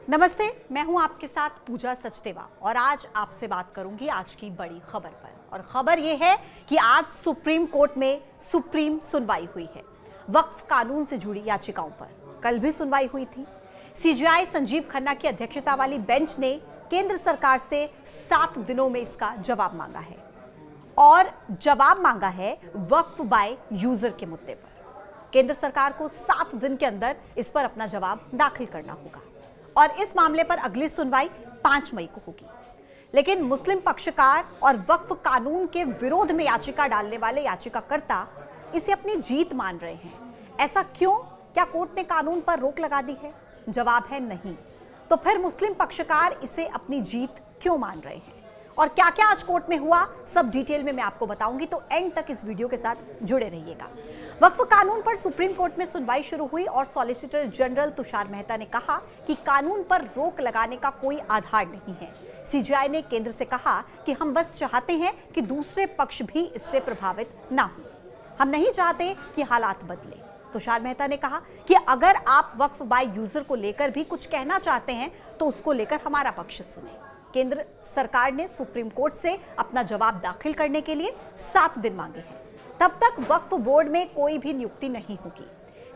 नमस्ते, मैं हूं आपके साथ पूजा सचदेवा और आज आपसे बात करूंगी आज की बड़ी खबर पर। और खबर यह है कि आज सुप्रीम कोर्ट में सुप्रीम सुनवाई हुई है वक्फ कानून से जुड़ी याचिकाओं पर। कल भी सुनवाई हुई थी। सीजेआई संजीव खन्ना की अध्यक्षता वाली बेंच ने केंद्र सरकार से 7 दिनों में इसका जवाब मांगा है और जवाब मांगा है वक्फ बाय यूजर के मुद्दे पर। केंद्र सरकार को 7 दिन के अंदर इस पर अपना जवाब दाखिल करना होगा और इस मामले पर अगली सुनवाई 5 मई को होगी। लेकिन मुस्लिम पक्षकार और वक्फ कानून के विरोध में याचिका डालने वाले याचिकाकर्ता इसे अपनी जीत मान रहे हैं। ऐसा क्यों? क्या कोर्ट ने कानून पर रोक लगा दी है? जवाब है नहीं। तो फिर मुस्लिम पक्षकार इसे अपनी जीत क्यों मान रहे हैं और क्या क्या आज कोर्ट में हुआ, सब डिटेल में मैं आपको बताऊंगी, तो एंड तक इस वीडियो के साथ जुड़े रहिएगा। वक्फ कानून पर सुप्रीम कोर्ट में सुनवाई शुरू हुई और सॉलिसिटर जनरल तुषार मेहता ने कहा कि कानून पर रोक लगाने का कोई आधार नहीं है। सीजेआई ने केंद्र से कहा कि हम बस चाहते हैं कि दूसरे पक्ष भी इससे प्रभावित ना हो, हम नहीं चाहते कि हालात बदले। तुषार मेहता ने कहा कि अगर आप वक्फ बाय यूजर को लेकर भी कुछ कहना चाहते हैं तो उसको लेकर हमारा पक्ष सुने। केंद्र सरकार ने सुप्रीम कोर्ट से अपना जवाब दाखिल करने के लिए 7 दिन मांगे हैं। तब तक वक्फ बोर्ड में कोई भी नियुक्ति नहीं होगी।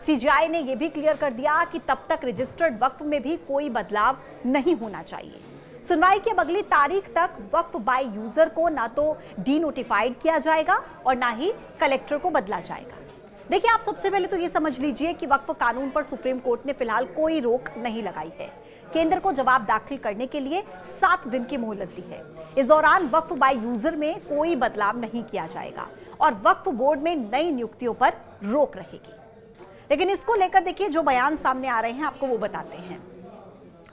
सीजेआई ने यह भी क्लियर कर दिया कि तब तक रजिस्टर्ड वक्फ में भी कोई बदलाव नहीं होना चाहिए। सुनवाई की अब अगली तारीख तक वक्फ बाय यूजर को ना तो डीनोटिफाइड किया जाएगा और ना ही कलेक्टर को बदला जाएगा। देखिए, आप सबसे पहले तो ये समझ लीजिए कि वक्फ कानून पर सुप्रीम कोर्ट ने फिलहाल कोई रोक नहीं लगाई है। केंद्र को जवाब दाखिल करने के लिए 7 दिन की मोहलत दी है। इस दौरान वक्फ बाय यूजर में कोई बदलाव नहीं किया जाएगा और वक्फ बोर्ड में नई नियुक्तियों पर रोक रहेगी। लेकिन इसको लेकर देखिए जो बयान सामने आ रहे हैं आपको वो बताते हैं।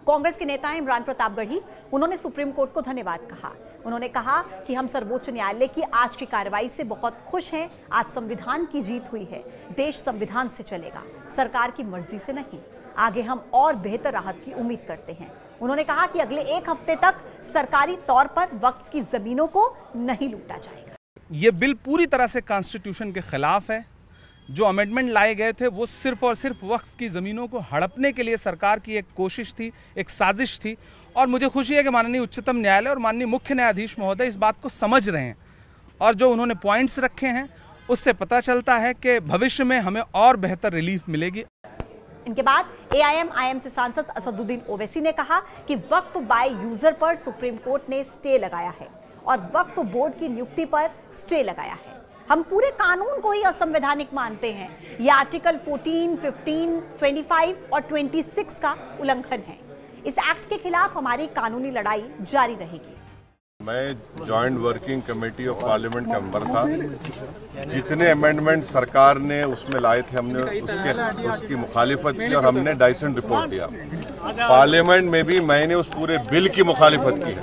कांग्रेस के नेता इमरान प्रतापगढ़ी, उन्होंने सुप्रीम कोर्ट को धन्यवाद कहा। उन्होंने कहा कि हम सर्वोच्च न्यायालय की आज की कार्रवाई से बहुत खुश हैं। आज संविधान की जीत हुई है। देश संविधान से चलेगा, सरकार की मर्जी से नहीं। आगे हम और बेहतर राहत की उम्मीद करते हैं। उन्होंने कहा कि अगले 1 हफ्ते तक सरकारी तौर पर वक्फ की जमीनों को नहीं लूटा जाएगा। ये बिल पूरी तरह से कॉन्स्टिट्यूशन के खिलाफ है। जो अमेंडमेंट लाए गए थे वो सिर्फ और सिर्फ वक्फ की ज़मीनों को हड़पने के लिए सरकार की एक कोशिश थी, एक साजिश थी। और मुझे खुशी है कि माननीय उच्चतम न्यायालय और माननीय मुख्य न्यायाधीश महोदय इस बात को समझ रहे हैं और जो उन्होंने पॉइंट्स रखे हैं उससे पता चलता है कि भविष्य में हमें और बेहतर रिलीफ मिलेगी। इनके बाद एआईएम से सांसद असदुद्दीन ओवैसी ने कहा कि वक्फ बाय यूजर पर सुप्रीम कोर्ट ने स्टे लगाया है और वक्फ बोर्ड की नियुक्ति पर स्टे लगाया है। हम पूरे कानून को ही असंवैधानिक मानते हैं। यह आर्टिकल 14, 15, 25 और 26 का उल्लंघन है। इस एक्ट के खिलाफ हमारी कानूनी लड़ाई जारी रहेगी। मैं joint working committee of parliament का मेंबर था। जितने अमेंडमेंट सरकार ने उसमें लाए थे हमने उसकी मुखालिफत की और हमने डाइसेंट रिपोर्ट दिया। पार्लियामेंट में भी मैंने उस पूरे बिल की मुखालिफत की।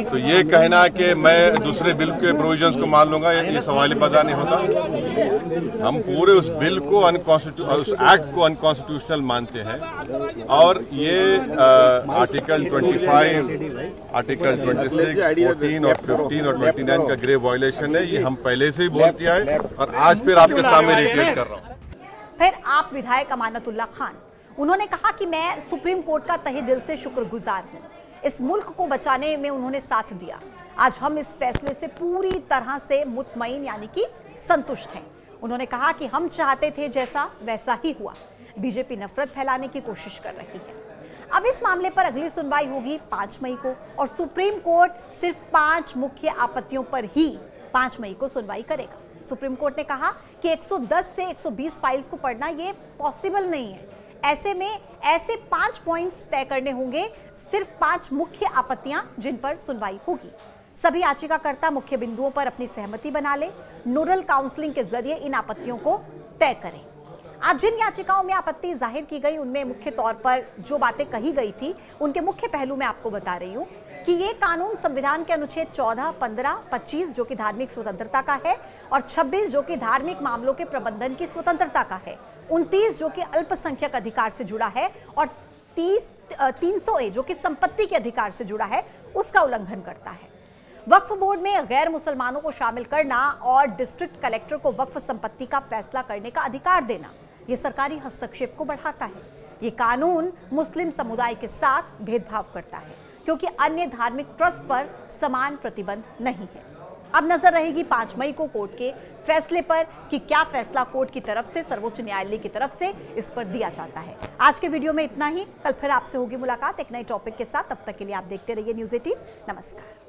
तो ये कहना कि मैं दूसरे बिल के प्रोविजंस को मान लूंगा, ये सवाल पैदा नहीं होता। हम पूरे उस बिल को उस एक्ट को अनकॉन्स्टिट्यूशनल मानते हैं और ये आर्टिकल 25, आर्टिकल 26, 14 और 15 और 29 का ग्रेव वायलेशन है। ये हम पहले से ही बोल दिया है और आज फिर आपके सामने रिपीट कर रहा हूँ। फिर आप विधायक अमानतुल्लाह खान, उन्होंने कहा कि मैं सुप्रीम कोर्ट का तहे दिल से शुक्रगुजार हूँ। इस मुल्क को बचाने में उन्होंने साथ दिया। आज हम इस फैसले से पूरी तरह से मुतमईन यानी कि संतुष्ट हैं। उन्होंने कहा कि हम चाहते थे जैसा वैसा ही हुआ। बीजेपी नफरत फैलाने की कोशिश कर रही है। अब इस मामले पर अगली सुनवाई होगी 5 मई को और सुप्रीम कोर्ट सिर्फ 5 मुख्य आपत्तियों पर ही 5 मई को सुनवाई करेगा। सुप्रीम कोर्ट ने कहा कि 110 से 120 फाइल्स को पढ़ना ये पॉसिबल नहीं है। ऐसे में ऐसे 5 पॉइंट्स तय करने होंगे, सिर्फ 5 मुख्य आपत्तियां जिन पर सुनवाई होगी। सभी याचिकाकर्ता मुख्य बिंदुओं पर अपनी सहमति बना ले, नोडल काउंसलिंग के जरिए इन आपत्तियों को तय करें। आज जिन याचिकाओं में आपत्ति जाहिर की गई उनमें मुख्य तौर पर जो बातें कही गई थी उनके मुख्य पहलू मैं आपको बता रही हूं कि ये कानून संविधान के अनुच्छेद 14, 15, 25 जो कि धार्मिक स्वतंत्रता का है और 26 जो कि धार्मिक मामलों के प्रबंधन की स्वतंत्रता का है, 29 जो कि अल्पसंख्यक अधिकार से जुड़ा है और 300A जो कि संपत्ति के अधिकार से जुड़ा है उसका उल्लंघन करता है। वक्फ बोर्ड में गैर मुसलमानों को शामिल करना और डिस्ट्रिक्ट कलेक्टर को वक्फ संपत्ति का फैसला करने का अधिकार देना, यह सरकारी हस्तक्षेप को बढ़ाता है। ये कानून मुस्लिम समुदाय के साथ भेदभाव करता है क्योंकि अन्य धार्मिक ट्रस्ट पर समान प्रतिबंध नहीं है। अब नजर रहेगी 5 मई को कोर्ट के फैसले पर कि क्या फैसला कोर्ट की तरफ से, सर्वोच्च न्यायालय की तरफ से इस पर दिया जाता है। आज के वीडियो में इतना ही। कल फिर आपसे होगी मुलाकात एक नए टॉपिक के साथ। तब तक के लिए आप देखते रहिए न्यूज़ 18। नमस्कार।